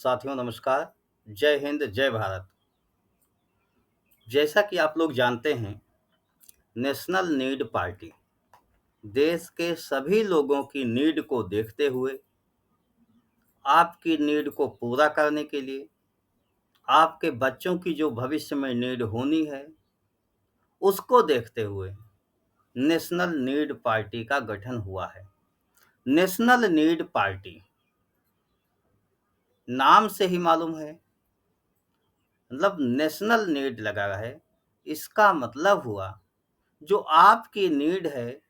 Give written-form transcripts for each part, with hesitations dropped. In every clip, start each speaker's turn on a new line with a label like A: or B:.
A: साथियों नमस्कार। जय हिंद, जय भारत। जैसा कि आप लोग जानते हैं, नेशनल नीड पार्टी देश के सभी लोगों की नीड को देखते हुए, आपकी नीड को पूरा करने के लिए, आपके बच्चों की जो भविष्य में नीड होनी है, उसको देखते हुए नेशनल नीड पार्टी का गठन हुआ है। नेशनल नीड पार्टी नाम से ही मालूम है, मतलब नेशनल नीड लगा है। इसका मतलब हुआ जो आपकी नीड है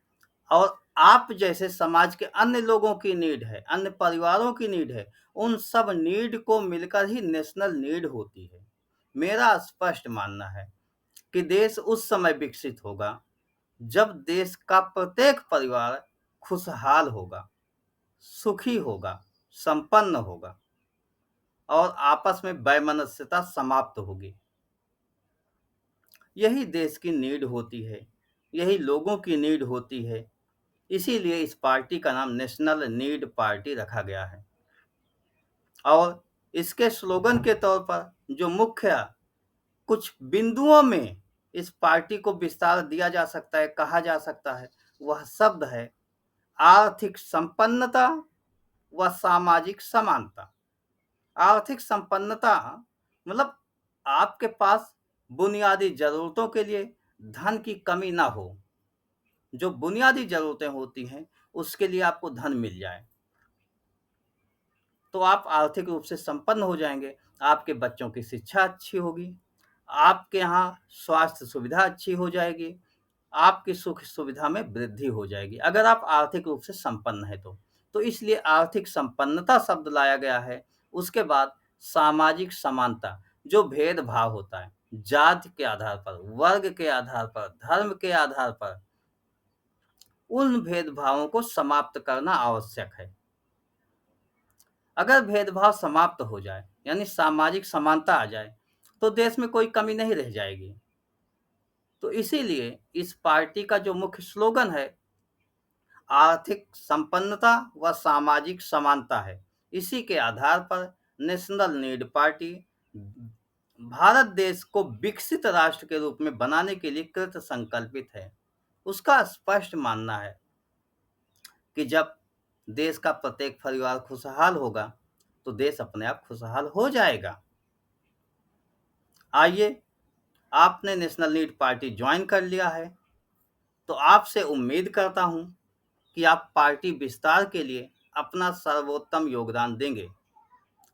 A: और आप जैसे समाज के अन्य लोगों की नीड है, अन्य परिवारों की नीड है, उन सब नीड को मिलकर ही नेशनल नीड होती है। मेरा स्पष्ट मानना है कि देश उस समय विकसित होगा जब देश का प्रत्येक परिवार खुशहाल होगा, सुखी होगा, संपन्न होगा और आपस में वैमनस्यता समाप्त होगी। यही देश की नीड होती है, यही लोगों की नीड होती है। इसीलिए इस पार्टी का नाम नेशनल नीड पार्टी रखा गया है। और इसके स्लोगन के तौर पर जो मुख्य कुछ बिंदुओं में इस पार्टी को विस्तार दिया जा सकता है, कहा जा सकता है, वह शब्द है आर्थिक संपन्नता व सामाजिक समानता। आर्थिक संपन्नता मतलब आपके पास बुनियादी जरूरतों के लिए धन की कमी ना हो। जो बुनियादी जरूरतें होती हैं उसके लिए आपको धन मिल जाए, तो आप आर्थिक रूप से संपन्न हो जाएंगे। आपके बच्चों की शिक्षा अच्छी होगी, आपके यहाँ स्वास्थ्य सुविधा अच्छी हो जाएगी, आपकी सुख सुविधा में वृद्धि हो जाएगी अगर आप आर्थिक रूप से संपन्न है तो इसलिए आर्थिक संपन्नता शब्द लाया गया है। उसके बाद सामाजिक समानता, जो भेदभाव होता है जाति के आधार पर, वर्ग के आधार पर, धर्म के आधार पर, उन भेदभावों को समाप्त करना आवश्यक है। अगर भेदभाव समाप्त हो जाए यानी सामाजिक समानता आ जाए तो देश में कोई कमी नहीं रह जाएगी। तो इसीलिए इस पार्टी का जो मुख्य स्लोगन है आर्थिक संपन्नता व सामाजिक समानता है। इसी के आधार पर नेशनल नीड पार्टी भारत देश को विकसित राष्ट्र के रूप में बनाने के लिए कृत संकल्पित है। उसका स्पष्ट मानना है कि जब देश का प्रत्येक परिवार खुशहाल होगा तो देश अपने आप खुशहाल हो जाएगा। आइए, आपने नेशनल लीड पार्टी ज्वाइन कर लिया है तो आपसे उम्मीद करता हूं कि आप पार्टी विस्तार के लिए अपना सर्वोत्तम योगदान देंगे।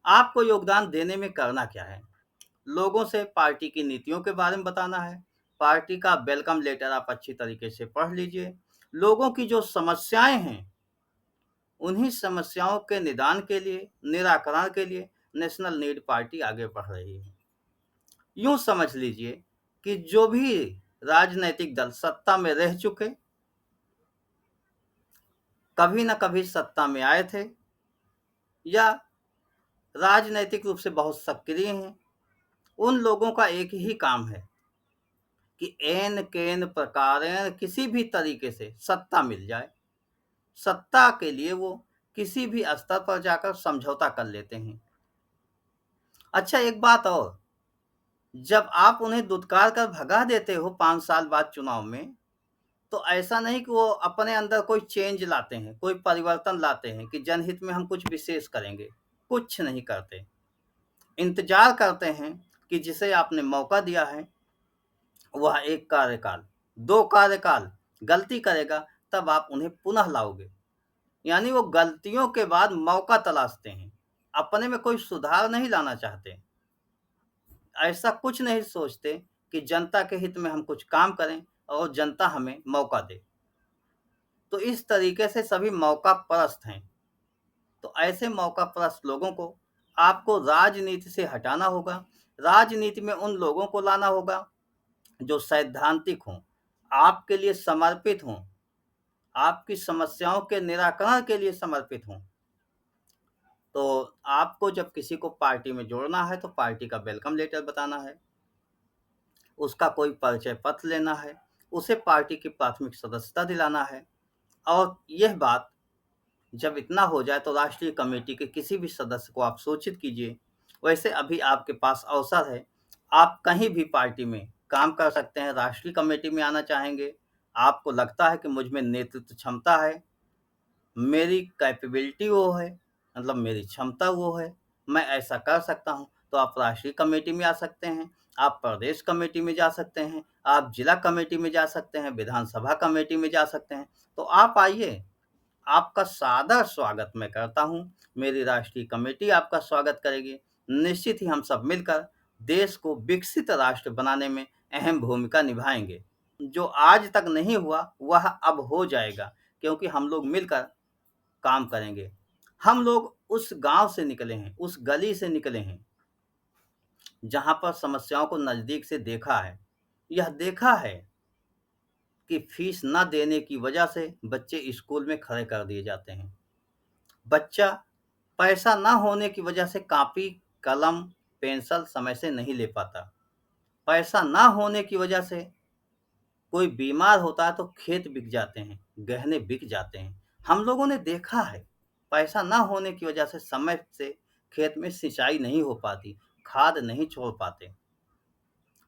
A: आपको योगदान देने में करना क्या है? लोगों से पार्टी की नीतियों के बारे में बताना है। पार्टी का वेलकम लेटर आप अच्छी तरीके से पढ़ लीजिए। लोगों की जो समस्याएं हैं उन्हीं समस्याओं के निदान के लिए, निराकरण के लिए नेशनल नीड पार्टी आगे बढ़ रही है। यूं समझ लीजिए कि जो भी राजनैतिक दल सत्ता में रह चुके, कभी ना कभी सत्ता में आए थे या राजनैतिक रूप से बहुत सक्रिय हैं, उन लोगों का एक ही काम है कि एन केन प्रकारेण किसी भी तरीके से सत्ता मिल जाए। सत्ता के लिए वो किसी भी स्तर पर जाकर समझौता कर लेते हैं। अच्छा, एक बात और, जब आप उन्हें दुत्कार कर भगा देते हो 5 साल बाद चुनाव में, तो ऐसा नहीं कि वो अपने अंदर कोई चेंज लाते हैं, कोई परिवर्तन लाते हैं कि जनहित में हम कुछ विशेष करेंगे। कुछ नहीं करते। इंतजार करते हैं कि जिसे आपने मौका दिया है वह एक कार्यकाल, 2 कार्यकाल गलती करेगा, तब आप उन्हें पुनः लाओगे। यानी वो गलतियों के बाद मौका तलाशते हैं, अपने में कोई सुधार नहीं लाना चाहते। ऐसा कुछ नहीं सोचते कि जनता के हित में हम कुछ काम करें और जनता हमें मौका दे। तो इस तरीके से सभी मौका परस्त हैं। तो ऐसे मौका परस्त लोगों को आपको राजनीति से हटाना होगा। राजनीति में उन लोगों को लाना होगा जो सैद्धांतिक हों, आपके लिए समर्पित हों, आपकी समस्याओं के निराकरण के लिए समर्पित हों। तो आपको जब किसी को पार्टी में जोड़ना है तो पार्टी का वेलकम लेटर बताना है, उसका कोई परिचय पत्र लेना है, उसे पार्टी की प्राथमिक सदस्यता दिलाना है। और यह बात जब इतना हो जाए तो राष्ट्रीय कमेटी के किसी भी सदस्य को आप सूचित कीजिए वैसे अभी आपके पास अवसर है, आप कहीं भी पार्टी में काम कर सकते हैं, राष्ट्रीय कमेटी में आना चाहेंगे, आपको लगता है कि मुझ में नेतृत्व क्षमता है, मेरी कैपेबिलिटी वो है, मतलब मेरी क्षमता वो है, मैं ऐसा कर सकता हूँ, तो आप राष्ट्रीय कमेटी में आ सकते हैं, आप प्रदेश कमेटी में जा सकते हैं, आप जिला कमेटी में जा सकते हैं, विधानसभा कमेटी में जा सकते हैं। तो आप आइए, आपका सादर स्वागत मैं करता हूँ। मेरी राष्ट्रीय कमेटी आपका स्वागत करेगी। निश्चित ही हम सब मिलकर देश को विकसित राष्ट्र बनाने में अहम भूमिका निभाएँगे। जो आज तक नहीं हुआ, वह अब हो जाएगा, क्योंकि हम लोग मिलकर काम करेंगे। हम लोग उस गाँव से निकले हैं, उस गली से निकले हैं, जहाँ पर समस्याओं को नज़दीक से देखा है। यह देखा है कि फीस ना देने की वजह से बच्चे स्कूल में खड़े कर दिए जाते हैं। बच्चा पैसा ना होने की वजह से कॉपी, कलम, पेंसिल समय से नहीं ले पाता। पैसा ना होने की वजह से कोई बीमार होता है तो खेत बिक जाते हैं, गहने बिक जाते हैं। हम लोगों ने देखा है, पैसा ना होने की वजह से समय से खेत में सिंचाई नहीं हो पाती, खाद नहीं छोड़ पाते।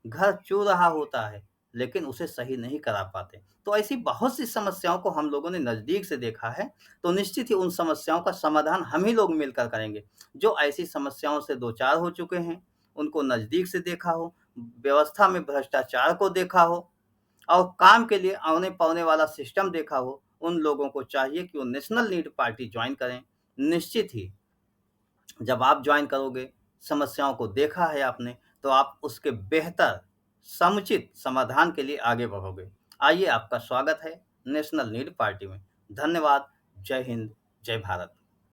A: घर चू रहा होता है, लेकिन उसे सही नहीं करा पाते। तो ऐसी बहुत सी समस्याओं को हम लोगों ने नज़दीक से देखा है, तो निश्चित ही उन समस्याओं का समाधान हम ही लोग मिलकर करेंगे। जो ऐसी समस्याओं से दो-चार हो चुके हैं, उनको नज़दीक से देखा हो, व्यवस्था में भ्रष्टाचार को देखा हो और काम के लिए औने-पौने वाला सिस्टम देखा हो, उन लोगों को चाहिए कि वो नेशनल लीड पार्टी जॉइन करें। निश्चित ही जब आप जॉइन करोगे, समस्याओं को देखा है आपने, तो आप उसके बेहतर समुचित समाधान के लिए आगे बढ़ोगे। आइए, आपका स्वागत है नेशनल लीड पार्टी में। धन्यवाद। जय हिंद, जय भारत।